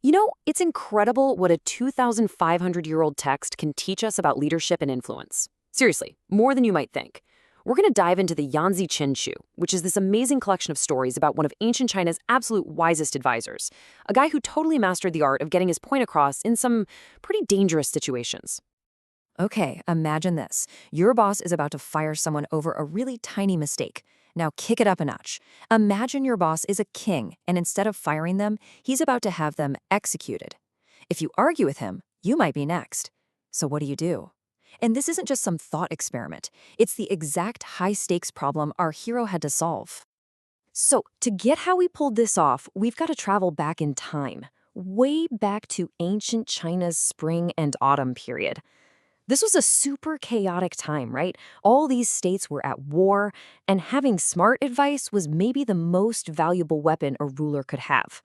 You know, it's incredible what a 2,500-year-old text can teach us about leadership and influence. Seriously, more than you might think. We're going to dive into the Yanzi Chunqiu, which is this amazing collection of stories about one of ancient China's absolute wisest advisors, a guy who totally mastered the art of getting his point across in some pretty dangerous situations. Okay, imagine this. Your boss is about to fire someone over a really tiny mistake. Now kick it up a notch. Imagine your boss is a king, and instead of firing them, he's about to have them executed. If you argue with him, you might be next. So what do? And this isn't just some thought experiment. It's the exact high-stakes problem our hero had to solve. So to get how we pulled this off, we've got to travel back in time, way back to ancient China's spring and autumn period. This was a super chaotic time, right? All these states were at war, and having smart advice was maybe the most valuable weapon a ruler could have.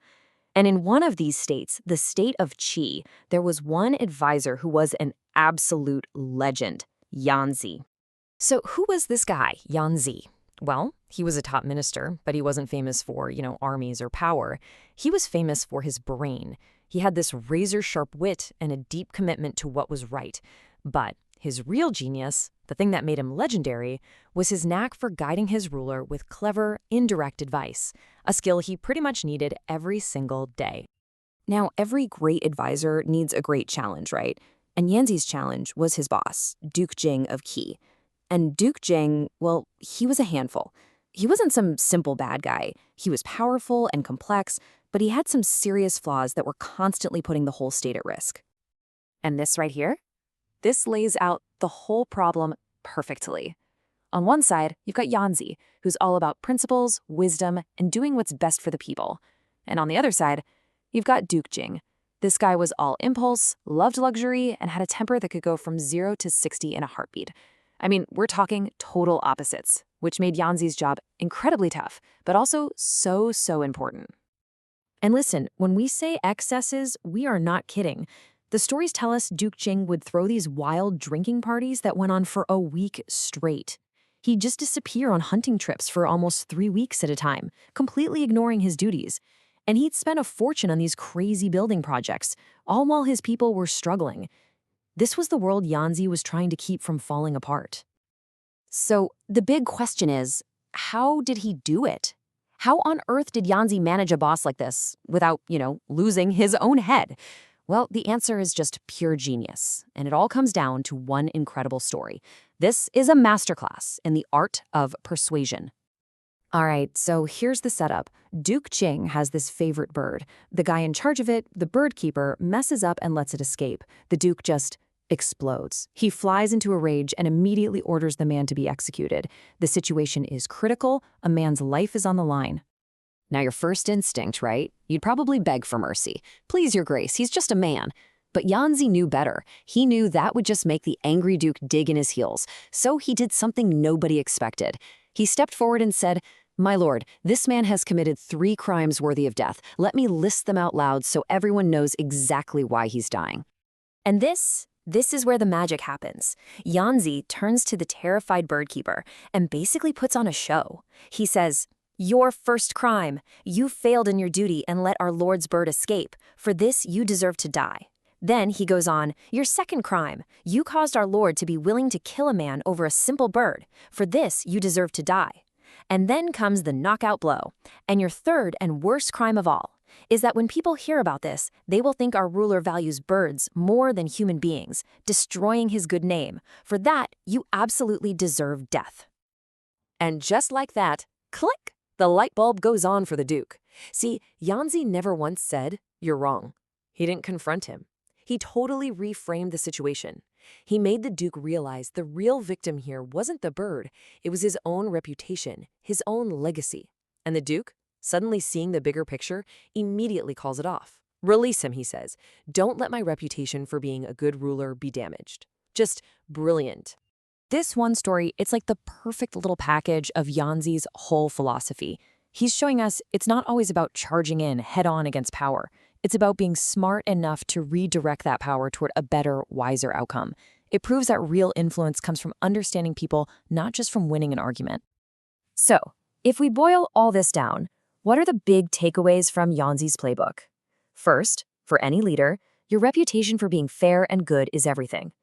And in one of these states, the state of Qi, there was one advisor who was an absolute legend, Yanzi. So who was this guy, Yanzi? Well, he was a top minister, but he wasn't famous for, armies or power. He was famous for his brain. He had this razor-sharp wit and a deep commitment to what was right. But his real genius, the thing that made him legendary, was his knack for guiding his ruler with clever, indirect advice, a skill he pretty much needed every single day. Now, every great advisor needs a great challenge, right? And Yanzi's challenge was his boss, Duke Jing of Qi. And Duke Jing, well, he was a handful. He wasn't some simple bad guy. He was powerful and complex, but he had some serious flaws that were constantly putting the whole state at risk. And this right here? This lays out the whole problem perfectly. On one side, you've got Yanzi, who's all about principles, wisdom, and doing what's best for the people. And on the other side, you've got Duke Jing. This guy was all impulse, loved luxury, and had a temper that could go from 0 to 60 in a heartbeat. I mean, we're talking total opposites, which made Yanzi's job incredibly tough, but also so important. And listen, when we say excesses, we are not kidding. The stories tell us Duke Jing would throw these wild drinking parties that went on for a week straight. He'd just disappear on hunting trips for almost 3 weeks at a time, completely ignoring his duties. And he'd spend a fortune on these crazy building projects, all while his people were struggling. This was the world Yanzi was trying to keep from falling apart. So the big question is, how did he do it? How on earth did Yanzi manage a boss like this without, losing his own head? Well, the answer is just pure genius, and it all comes down to one incredible story. This is a masterclass in the art of persuasion. All right, so here's the setup. Duke Jing has this favorite bird. The guy in charge of it, the bird keeper, messes up and lets it escape. The Duke just explodes. He flies into a rage and immediately orders the man to be executed. The situation is critical. A man's life is on the line. Now, your first instinct, right? You'd probably beg for mercy. Please, your grace, he's just a man. But Yanzi knew better. He knew that would just make the angry Duke dig in his heels. So he did something nobody expected. He stepped forward and said, "My lord, this man has committed 3 crimes worthy of death. Let me list them out loud so everyone knows exactly why he's dying." And this is where the magic happens. Yanzi turns to the terrified bird keeper and basically puts on a show. He says, "Your first crime. You failed in your duty and let our Lord's bird escape. For this, you deserve to die." Then he goes on, "Your second crime. You caused our Lord to be willing to kill a man over a simple bird. For this, you deserve to die." And then comes the knockout blow. And your third and worst crime of all is that when people hear about this, they will think our ruler values birds more than human beings, destroying his good name. For that, you absolutely deserve death. And just like that, click! The light bulb goes on for the Duke. See, Yanzi never once said, "You're wrong." He didn't confront him. He totally reframed the situation. He made the Duke realize the real victim here wasn't the bird. It was his own reputation, his own legacy. And the Duke, suddenly seeing the bigger picture, immediately calls it off. "Release him," he says. "Don't let my reputation for being a good ruler be damaged." Just brilliant. This one story, it's like the perfect little package of Yanzi's whole philosophy. He's showing us it's not always about charging in head-on against power. It's about being smart enough to redirect that power toward a better, wiser outcome. It proves that real influence comes from understanding people, not just from winning an argument. So, if we boil all this down, what are the big takeaways from Yanzi's playbook? First, For any leader, your reputation for being fair and good is everything.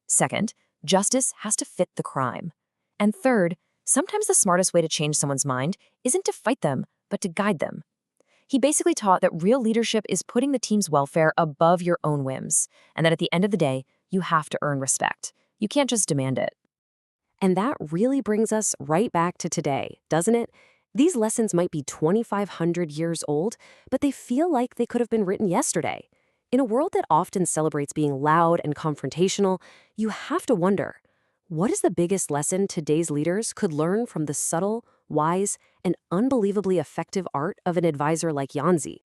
Second, justice has to fit the crime. And third, sometimes the smartest way to change someone's mind isn't to fight them, but to guide them. He basically taught that real leadership is putting the team's welfare above your own whims, and that at the end of the day, you have to earn respect. You can't just demand it. And that really brings us right back to today, doesn't it? These lessons might be 2,500 years old, but they feel like they could have been written yesterday. In a world that often celebrates being loud and confrontational, you have to wonder, what is the biggest lesson today's leaders could learn from the subtle, wise, and unbelievably effective art of an advisor like Yanzi?